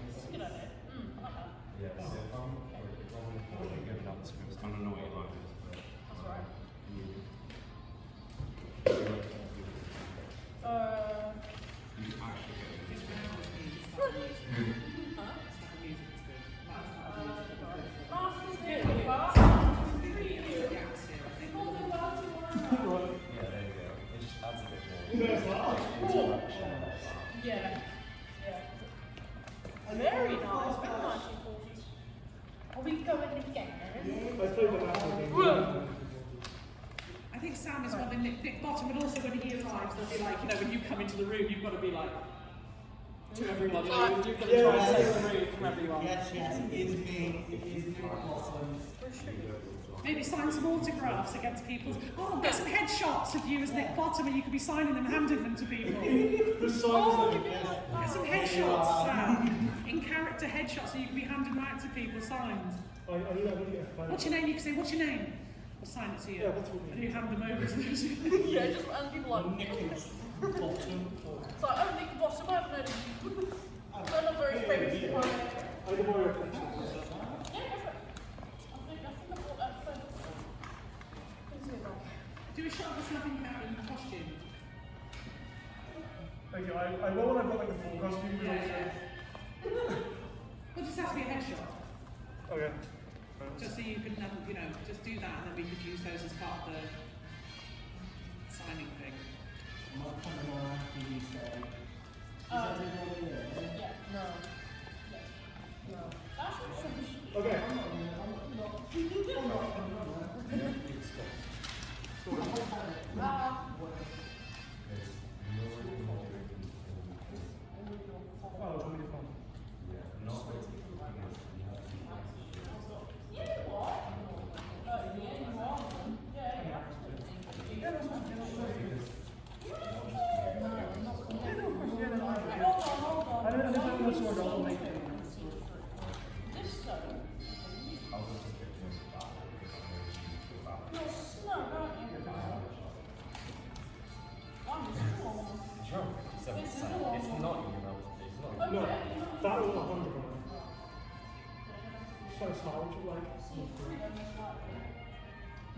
It's a good idea. I like that. Yeah, so if I'm like giving out the scripts, I don't know what your line is, but That's right. you actually get yeah, there you go. It just adds a bit more interaction. Yeah. Yeah. Very nice. Very 1940s. Are we going again? I played the last game. I think Sam is one of Nick Bottom, and also when he arrives, they'll be like, you know, when you come into the room, you've got to be like, to everyone, you've got to try and take the room from everyone. Yes, it is me. It is Nick Bottom. Maybe sign some autographs against people's. Oh, get some headshots of you as Nick Bottom, and you could be signing them and handing them to people. The signs Oh, that Get some headshots, Sam. In character headshots, so you can be handing them out to people signed. I need to get a phone. What's your name? You can say, what's your name? I'll sign it to you. Yeah, what's your name? And you hand them over to those. Yeah, just and people like Nicholas Bottom. It's like, oh, Nick Boss, I haven't heard of you. They're not very famous. I can borrow your picture. Yeah, go for it. I think I bought that for. Do a shot of us loving you out in costume. Thank you. I will when I've got like the full costume. Yeah. Well, just has to be a headshot. Okay. Just so you can, you know, just do that, and then we could use those as part of the signing thing. I'm not coming on after you say. Is everybody there? Yeah, no. Yeah. No. That's not Okay. Oh, it's really fun. I don't know what's going on. This so. I'll just get to that because You're slow, aren't you? I'm slow. Sure, 57%. It's not even relative. It's not even No, that was 100. So smart, which is like.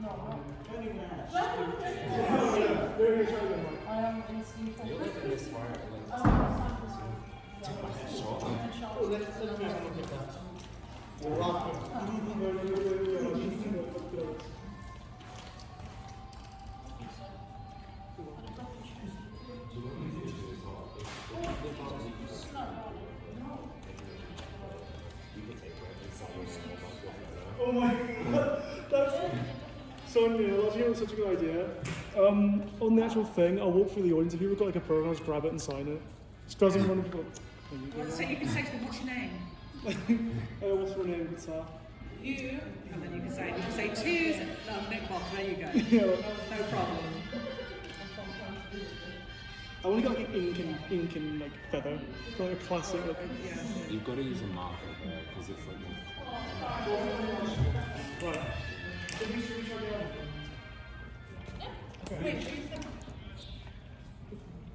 Very nice. Very exciting. I am in Singapore. You're looking this smart. Oh, let's do something like that. You're welcome. Oh my god, So Neil, I think it was such a good idea. On the actual thing, I'll walk through the audience. If people got like a program, I'll just grab it and sign it. Just doesn't want people. So you can say to them, what's your name? What's your name, sir? You, and then you can say cheers, love, Nick Bob, there you go. Yeah. No problem. I want to get like an ink and like feather, like a classic. Like, Yeah. You've got to use a marker there because it's like. right. Should we try the other thing? Yeah. Wait, do you think?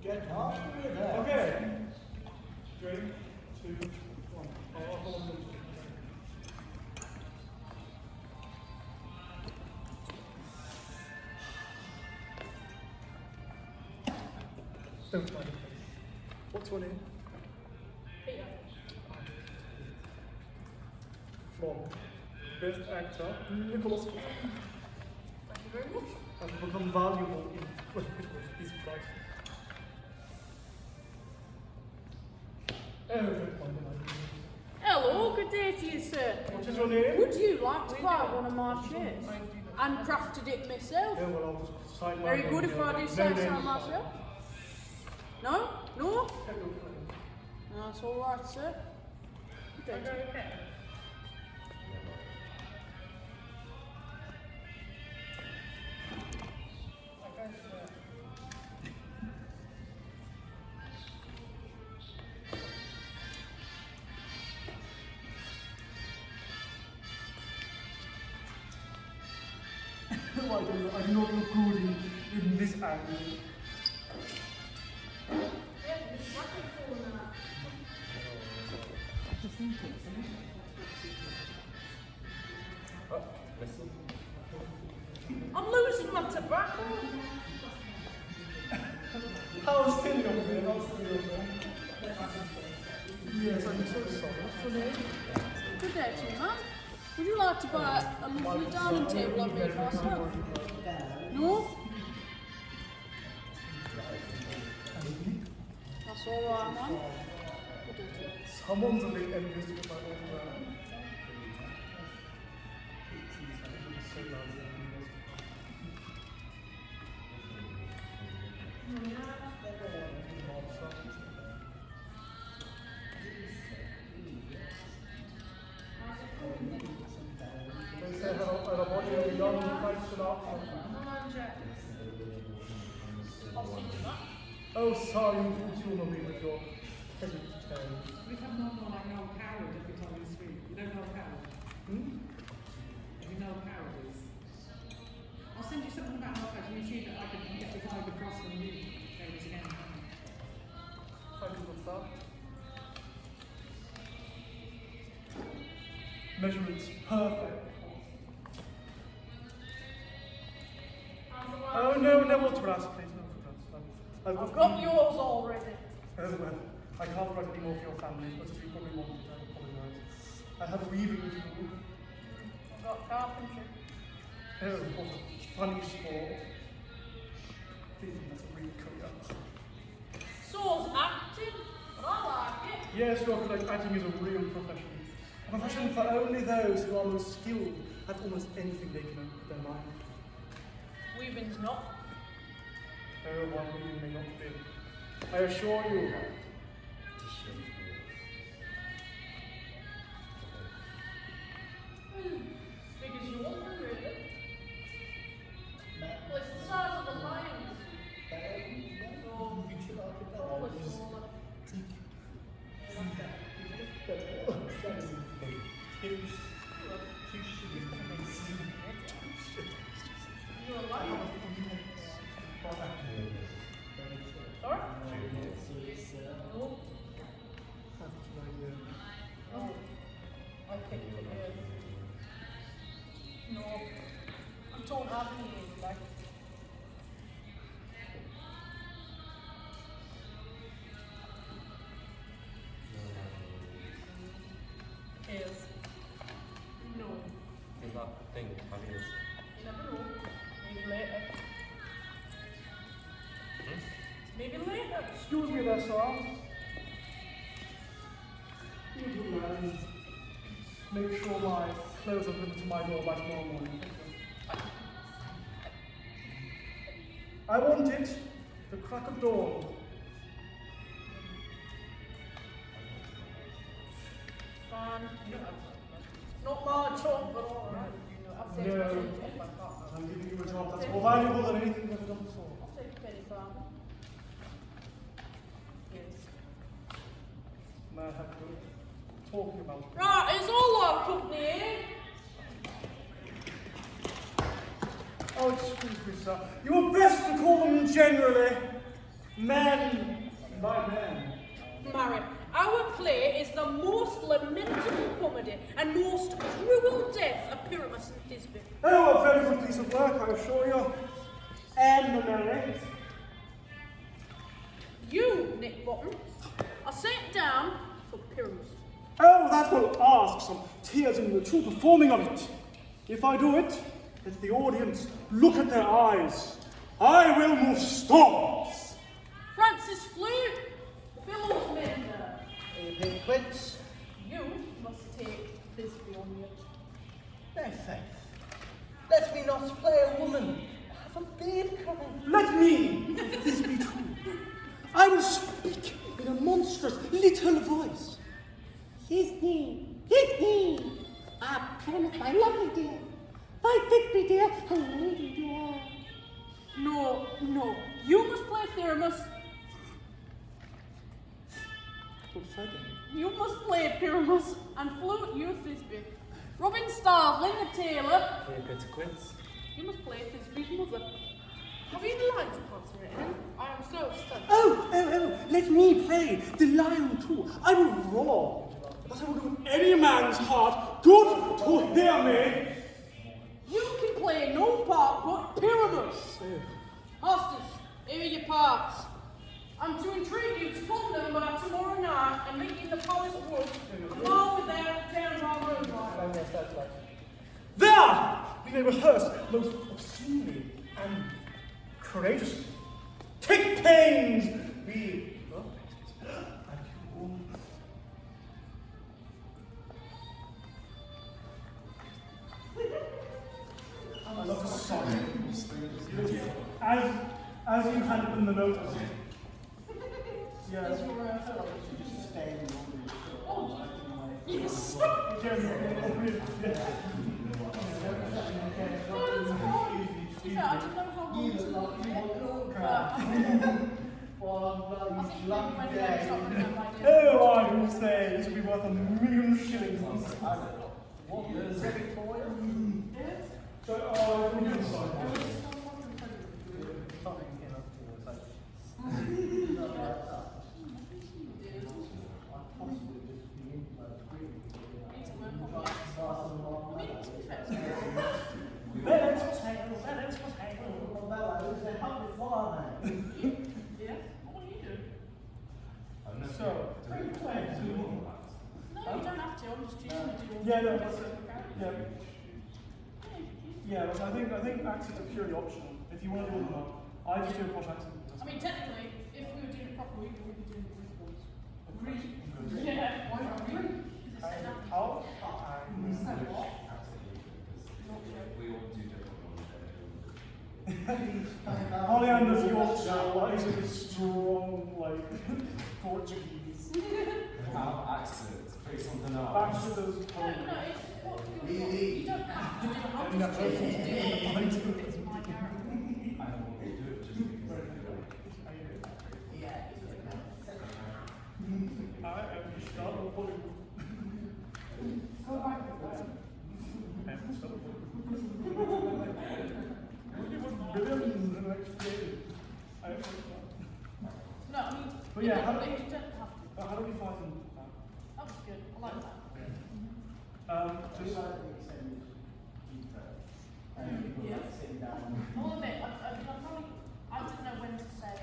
Get up with that. Okay. 3, 2, 1. I'll hold them. Don't mind. What's your name? Peter. From Best Actor, Nicholas Thank you very much. has become valuable in his price. Oh, good point. Hello, good day to you, sir. What is your name? Would you like to buy one of my chairs? Handcrafted it myself. Yeah, well, I'll just sign my Very name good if here. I do No say name. so myself. No? No? Hello. That's alright, sir. Good day to you. I do not look good in this angle. Listen. I'm losing my tobacco. How's still your man? How's still your man? Yes, I'm so sorry. Good day to you, ma'am. Would you like to buy a lovely dining table I made myself? No? That's alright, ma'am. Good day to you. Someone's a bit envious of my own They say hello, a body of young Frank Sinatra. Oh, sorry, you humor me with your heavy tale. We have no more like Noel Coward every time we speak. You know Noel Coward? You know Coward is? I'll send you something about Noel Coward. You see that I can get the vibe across from you. Famous again. Thank you for that. Measurements perfect. Oh no, no autographs, please, no autographs. I've got yours already. Well, I can't write any more for your family, but as you probably wanted, I apologise. I have a weaving to do. I've got carpentry. Oh, what a funny sport. Please, that's a real career. So's acting, but I like it. Yes, you're correct. Acting is a real profession. A profession for only those who are most skilled at almost anything they can put their mind. Weaving's not. Oh, one weaving may not be. I assure you. Big as you want them, really. Well, it's the size of the lions. So, probably smaller. You're a lion. Sorry? No. No. I picked it here. No. I'm told how many years, like. Tails. No. Is that thing? How do you? You never know. Maybe later. Maybe later. Excuse me there, sir. Would you mind make sure my clothes are delivered to my door by tomorrow morning? I want it the crack of dawn. Fine. You don't have to. Not my job, but alright. I'll take No. my partner. I'm giving you a job that's more valuable than anything you've ever done before. I'll take a penny farm. Yes. May I have you talking about it? Right, it's all our company here. Oh, excuse me, sir. You are best to call them generally men by men. Mary, our play is the most lamentable comedy and most cruel death of Pyramus and Thisbe. Oh, a very good piece of work, I assure you. And the merit. You, Nick Bottom, are sent down for Pyramus. Oh, that will ask some tears in the true performing of it. If I do it, let the audience look at their eyes. I will move storms. Francis Flute, Billow's mender. Evening, quits. You must take Thisbe on you. No faith. Let me not play a woman. I have a beard coming. Let me, if this be true, I will speak in a monstrous little voice. Thisbe, Thisbe. Ah, Pyramus, my lovely dear. My Thisbe dear, a lady dear. No, you must play Pyramus. What's that then? You must play Pyramus and Flute you Thisbe. Robin Starveling, the tailor. Play a bit of quince. You must play Thisbe's mother. Have you the lines upon written? I am so stunned. Oh, let me play the lion too. I will roar, but I will do any man's heart good to hear me. You can play no part but Pyramus. Hostess, here are your parts. I'm to entreat you to come them by tomorrow night and meet in the palace wood, along with their down our road. Oh, yes, that's right. There we may rehearse most obscenely and courageously. Take pains, be perfect. And you I love the song. As you handed them the note. Yeah. Yes. I don't know how long to look at it, Oh, I will say this will be worth $1,000,000 shillings. So, from your side. So, No, you don't have to. I'm just choosing to do. yeah, no, that's it. Yeah, but I think accents are purely optional. If you want to do them or not, I just do a posh accent. I mean, technically, if we were doing it properly, we would be doing Greek ones. Greek? Yeah. Why not Greek? How? We all do different ones. Oleander's Yorkshire, basically strong, like, Portuguese. Our accents, pick something else. Baxter's No, it's what you want. You don't have to do it. I'm just choosing to do it. It's my character. I don't want to do it just because I feel like I am start recording. Go back to that. No, I mean, But yeah, how do you we- don't have to. How do we fight in that? That was good. I like that. Just I'll admit, I didn't know when to say.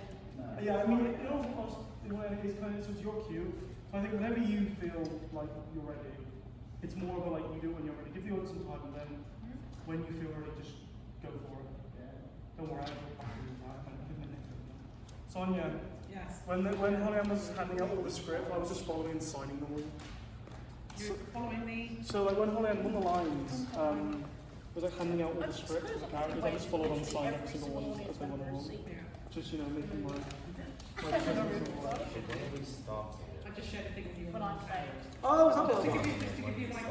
yeah, I mean, it all costs in a way it's kind of it's your cue. So I think whenever you feel like you're ready, it's more of a like you do it when you're ready. Give the audience some time, and then when you feel ready, just go for it. Don't worry, I'll back you in time. Sonia, Yes. when Holly-Ann was handing out all the script, I was just following and signing them all. You're following me. So like when Holly-Ann won the lines, was like handing out all the scripts for the characters. I just followed on the side every single one as they went along. Just, you know, making my presence all that. I just shared a thing with you When on I say. Oh, is that just to what? give you like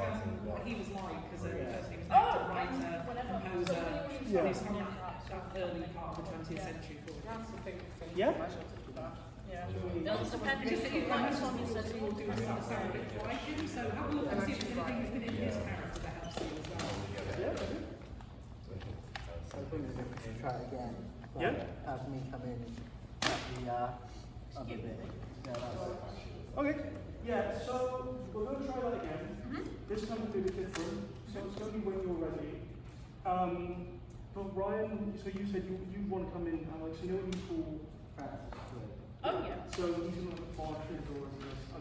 what he was like as a person. He was an actor, writer, composer. Yeah. He's from that early part of the 20th century. Yeah? Yeah. It doesn't depend if you like Sonia said it will do So have a look and see if there's anything within his character that helps you as well. Yeah, I do. So I think we can try it again. But Yeah. have me come in at the other bit. Yeah, that's Okay. Yeah, so we're going to try that again. This time we'll do it different. So it's going to be when you're ready. But Ryan, so you said you want to come in and like, so you know when you call practice. Oh, yeah. so using like a bar tree or I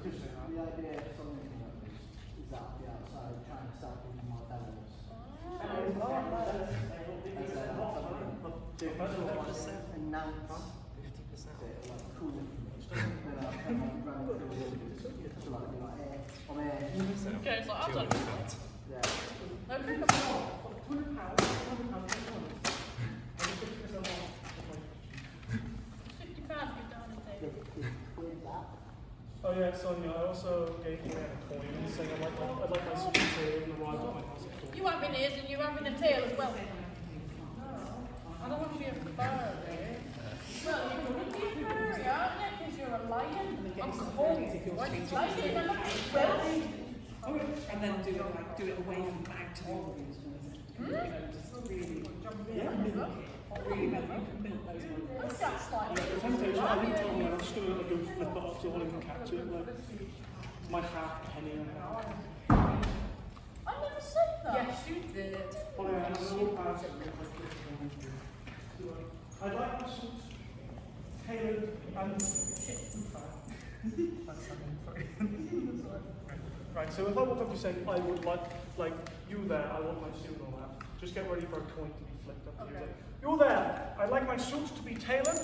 did say that. The idea of something is that the outside trying to start giving more balance. Announce 50%. Like cool information. Okay, it's like, I've done it. Yeah. Okay, no. £50 you've done it. Oh yeah, Sonia, I also gave you a coin saying I'd like my sweet tail and arrived at my house at 4. You having ears and you're having a tail as well. I don't want to be a furry. Well, you could be a furry, aren't you? Because you're a lion. I'm cold. And then do it away from back to the audience. You know, just really, really milk those ones. That's like The temptation, I didn't tell me, I was just going to go flip it up so I can catch it. Like, my half penny and a half. I never said that. Yes, you did. Oh yeah, and I walk past it. I'd like my suit tailored and Right, so if I walk up to say I would like you there, I want my suit and all that. Just get ready for a coin to be flipped up. Okay. You're there. I'd like my suit to be tailored.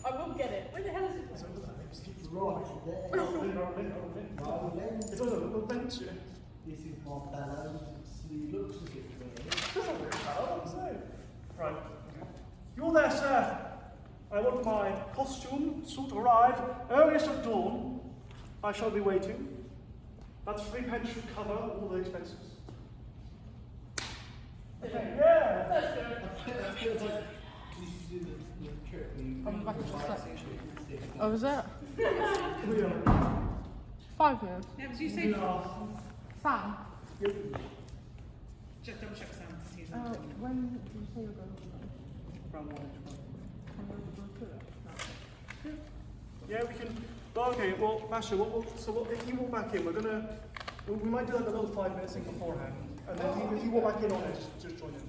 I will get it. Where the hell is it? Right there. It's a little adventure. This is more balance. He looks a bit weird. Right. You're there, sir. I want my costume, suit arrive earliest at dawn. I shall be waiting. That's 3 pence should cover all the expenses. Okay, yeah. That's good. I'm back to Oh, was that? We are. 5 minutes. Yeah, was you say We are. Sam, just double check Sam to see his when did you say you were going to Round 1 I'm going to go to it. Yeah, we can. Well, okay, well, Masha, if you walk back in, we might do like a little 5 minute thing beforehand. And then if you walk back in on it, just join in.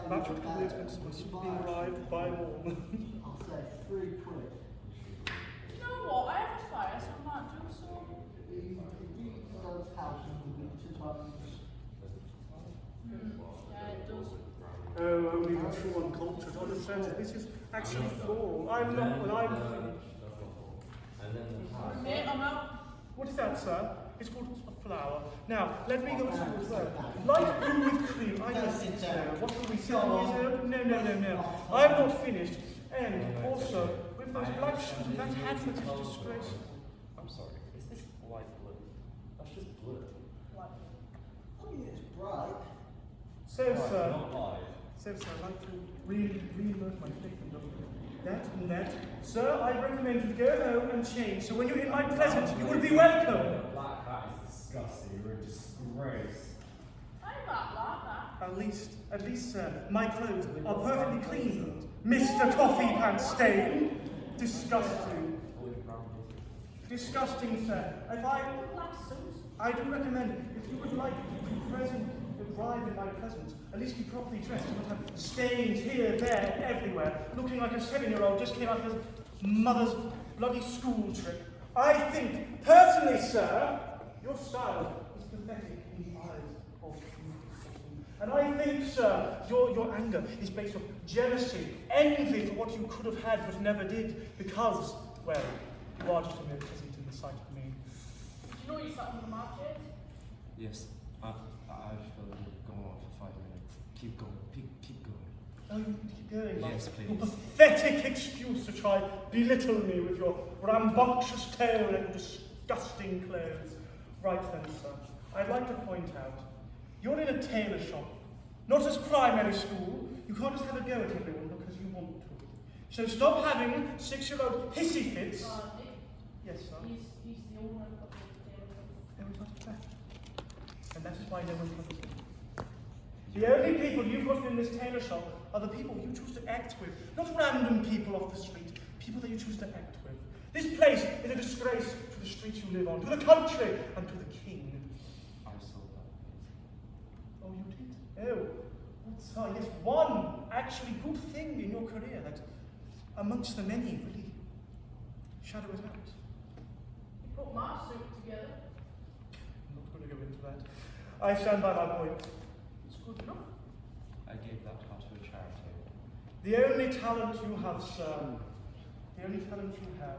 That's what the expenses was being arrived by all. I'll say £3. You know what? I have a fire, so I might do so. Those houses will be 2 times. Yeah, it does. Oh, only the true uncultured understand that this is actually floral. I'm not when I'm finished. Mate, I'm out. What is that, sir? It's called a flower. Now, let me go to the well. Light blue with cream. I don't think so. What will we say? No. I'm not finished. And also, with those black shoes, that hat that is disgraceful. I'm sorry, is this light blue? That's just blue. I mean, it's bright. So, sir. Not light. So, sir, I'd like to re-alert my statement of that and that. Sir, I recommend you go home and change, so when you're in my presence, you will be welcome. Black hat is disgusting. You're a disgrace. I'm not like that. At least, sir, my clothes are perfectly clean. Mr. Toffee Pants Stain. Disgusting. Disgusting, sir. I do recommend, if you would like to be present, arrive in my presence, at least be properly dressed. You would have stains here, there, everywhere, looking like a 7-year-old just came out of his mother's bloody school trip. I think, personally, sir, your style is pathetic in the eyes of you. And I think, sir, your anger is based on jealousy, envy for what you could have had but never did, because, well, you are just a mere peasant in the sight of me. Did you know you sat on the market? Yes, I feel like we've gone on for 5 minutes. Keep going, keep going. Oh, you keep going? Yes, Your please. pathetic excuse to try belittle me with your rambunctious tail and disgusting clothes. Right then, sir, I'd like to point out, you're in a tailor shop, not as primary school. You can't just have a go at everyone because you want to. So stop having 6-year-old hissy fits. Nick, Yes, sir. he's the owner of the tailor shop. No one touched that. And that is why no one touches him. The only people you've got in this tailor shop are the people you choose to act with, not random people off the street, people that you choose to act with. This place is a disgrace to the street you live on, to the country, and to the king. I saw that place. Oh, you did? Oh, well, yes, one actually good thing in your career that, amongst the many, really shadow it out. You put my suit together. I'm not going to go into that. I stand by my point. It's good enough. I gave that part to a charity. The only talent you have, sir, the only talent you have,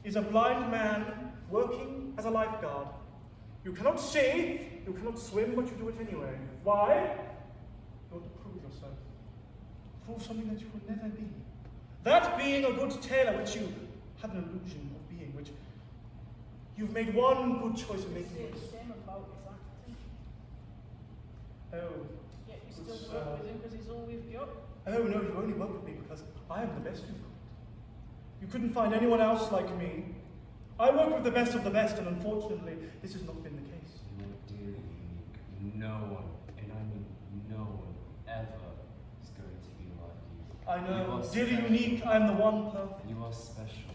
is a blind man working as a lifeguard. You cannot see, you cannot swim, but you do it anyway. Why? You want to prove yourself. Prove something that you will never be. That being a good tailor, which you have an illusion of being, which you've made one good choice of making. Say the same about his acting. Oh. Yet you still work with him because he's all we've got. Oh no, you only work with me because I am the best you've got. You couldn't find anyone else like me. I work with the best of the best, and unfortunately, this has not been the case. You're dearly unique. No one, and I mean no one, ever is going to be like you. I know, You are dearly special. unique, I am the one perfect. You are special.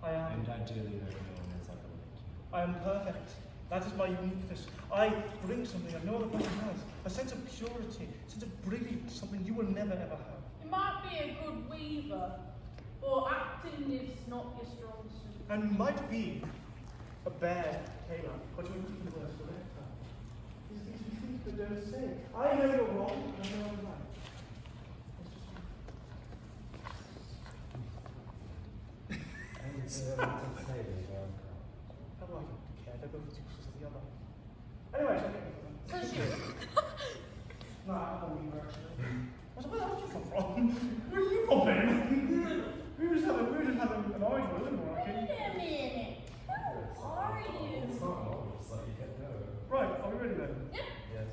I am. And I dearly know no one is ever like you. I am perfect. That is my uniqueness. I bring something that no other person has. A sense of purity, a sense of brilliance, something you will never ever have. You might be a good weaver, but acting is not your strong suit. And you might be a bad tailor, but you're even worse than that. These things that don't say. I know you're wrong, and I know I'm right. It's just And I didn't say they were. how do I care? They're both as useless as the other. Anyway, so Says you. no, I'm not weaver actually. I said, where did you come from? Where did you pop in? we were just having an argument, wasn't we? Wait a minute. Who are you? It's not long, it's like you get there. Right, are we ready then? Yeah. Yes.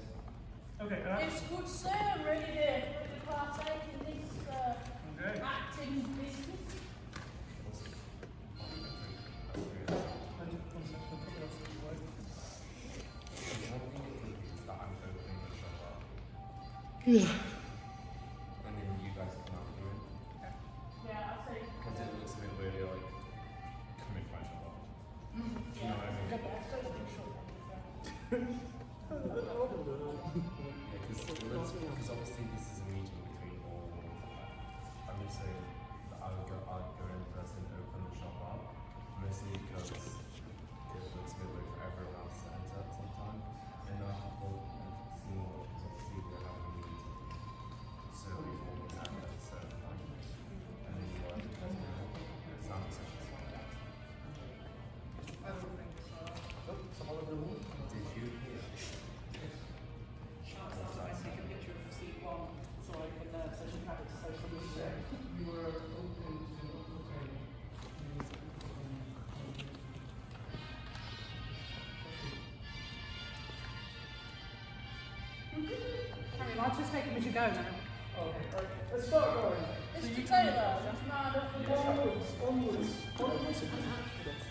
Okay, It's good, sir. I'm ready to partake in this okay. acting business. And one second, I'll put it else this way. And then you guys come out and do it. Yeah, I'll say. Because it looks a bit weird, you're like, come in my shop. Yeah, You know what I mean? the best. I think she'll be Yeah, because obviously this is a meeting between all of them. I'm just saying that I'd go in first and open the shop up, mostly because it looks a bit weird for everyone else to enter at some time. And I have to see more because obviously we're having a meeting. So we all have at a certain time. And then you like, sound session. I don't think so. Oh, some other rule. Did you hear? Take a picture of receipt 1 so I can so she can have it to social media. You were open to okay. Harry, I'll just take him as you go now. Okay, alright, let's start going. Mr. Taylor, just mad up the Onwards, onwards, onwards and upwards.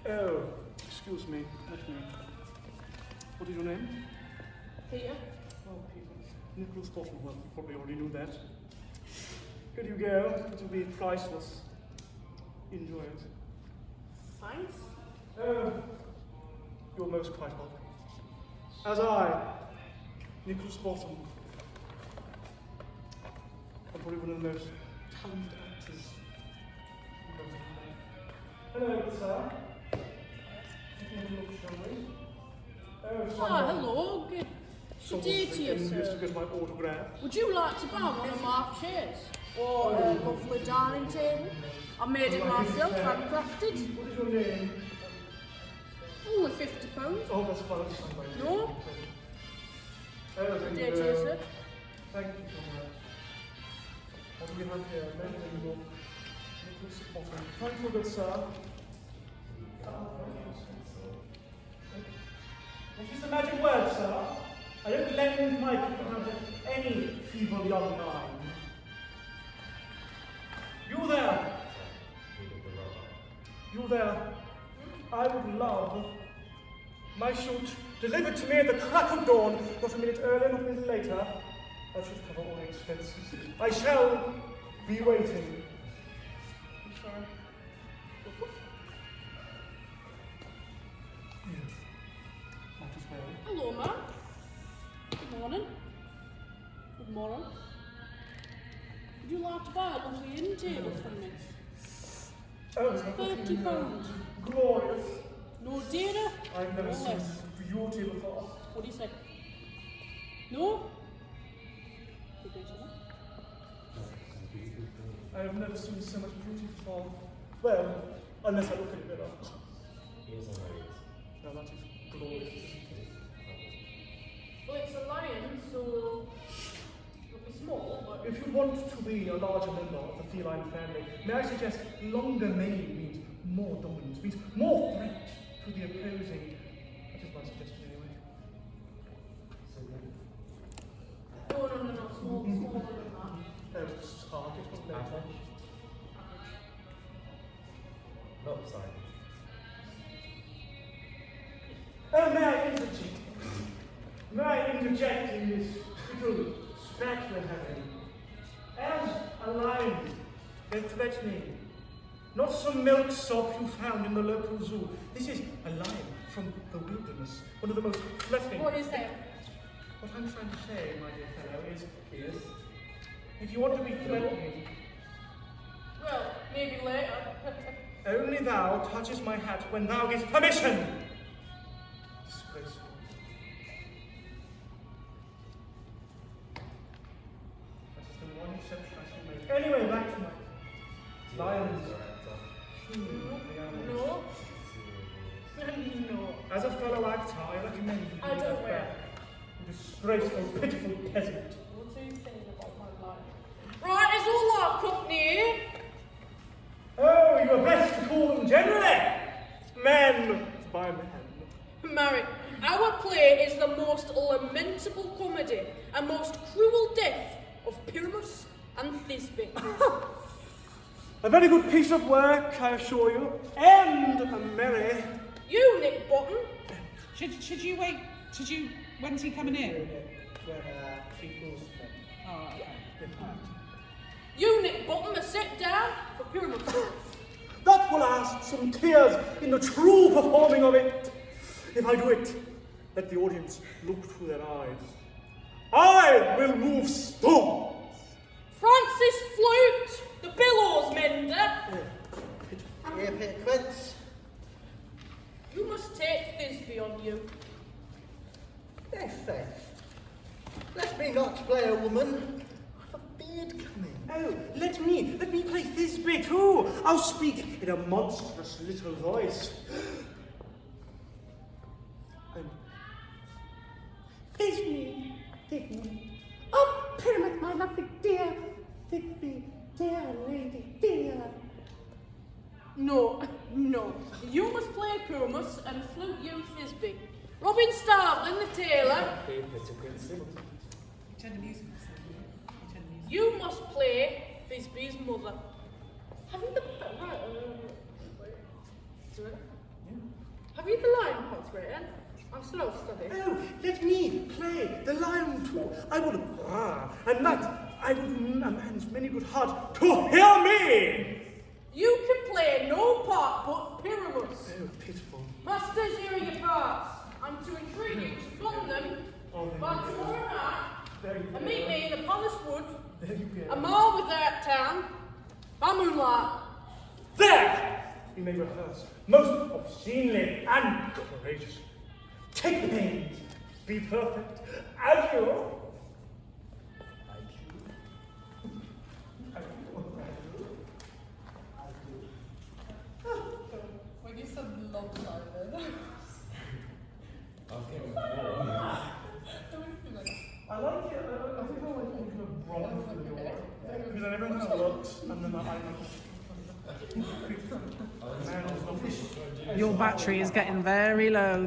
Oh, excuse me, let me. What is your name? Peter. Oh, people. Nicholas Bottom, well, you probably already knew that. Here you go. It'll be priceless. Enjoy it. Thanks. Oh, you're most quite welcome. As I, Nicholas Bottom, I'm probably one of the most talented actors. Hello, sir. Take a look, shall we? Ah, hello. Good day to you, Just to sir. get my autograph. Would you like to buy one of my chairs? Or a lovely dining table? I made it myself, handcrafted. What is your name? Only £50. Oh, that's fine. That's fine. No? Oh, Good day to you, sir. Thank you so much. What do we have here? Amazing book. Nicholas Bottom. Thank you, good sir. What is the magic word, sir? I don't lend my people to any feeble young mind. You there? You there? I would love my shoot delivered to me at the crack of dawn, not a minute earlier, not a minute later. That should cover all the expenses. I shall be waiting. I'm sorry. Yes. Might as well. Hello, ma'am. Good morning. Good morning. Would you like to buy a lovely inn table from me? Oh, it's not £30. glorious. No data? I've never No seen less. beauty before. What do you say? No? Good day to you. I have never seen so much beauty before. Well, unless I look at it better. No, that is glorious. Well, it's a lion, so it'll be small, but If you want to be a larger member of the feline family, may I suggest longer mane means more dominance, means more threat to the opposing. That is my suggestion anyway. no, smaller than that. Oh, target for later. No, sorry. Oh, may I interject? May I interject in this little spat we're having? As a lion, they're threatening. Not some milksop you found in the local zoo. This is a lion from the wilderness, one of the most threatening. What is that? What I'm trying to say, my dear fellow, is if you want to be threatening, Well, maybe later. only thou touchest my hat when thou givest permission. Disgraceful. That is the one exception I shall make. Anyway, back to my lions. The animals. No. No. As a fellow actor, I recommend you I do don't that wear back. You disgraceful, pitiful peasant. What are you saying about my life? Right, it's all our company here. Oh, you are best to call them generally men by men. Mary, our play is the most lamentable comedy and most cruel death of Pyramus and Thisbe. A very good piece of work, I assure you, and a merry. You, Nick Bottom, Should you wait? When's he coming in? When she calls me. Oh, okay. you, Nick Bottom, are set down for Pyramus. That will ask some tears in the true performing of it. If I do it, let the audience look through their eyes. I will move storms. Francis Flute, the billows mender. Here, Prince. You must take Thisbe on you. Yes, let me not play a woman. I've a beard coming. Oh, let me play Thisbe too. I'll speak in a monstrous little voice. Thisbe. Oh, Pyramus, my lovely dear. Thisbe, dear lady, dear. No. You must play Pyramus and Flute you Thisbe. Robin Starveling, the tailor, you must play Thisbe's mother. Have you the line points written? I'm slow study. Oh, let me play the lion too. I will, and that I will manage many good hearts to hear me. You can play no part but Pyramus. Oh, pitiful. Masters, here are your parts. I'm to entreat you to fund them by tomorrow night and meet me in the palace wood, a mile without town, by moonlight. There! You may rehearse most obscenely and courageously. Take pains. Be perfect. Adieu. When you said lopsided, Okay, warm. I like it. I think I like it kind of wrong for the door. Because then everyone kind of looks, and then I like Your battery is getting very low.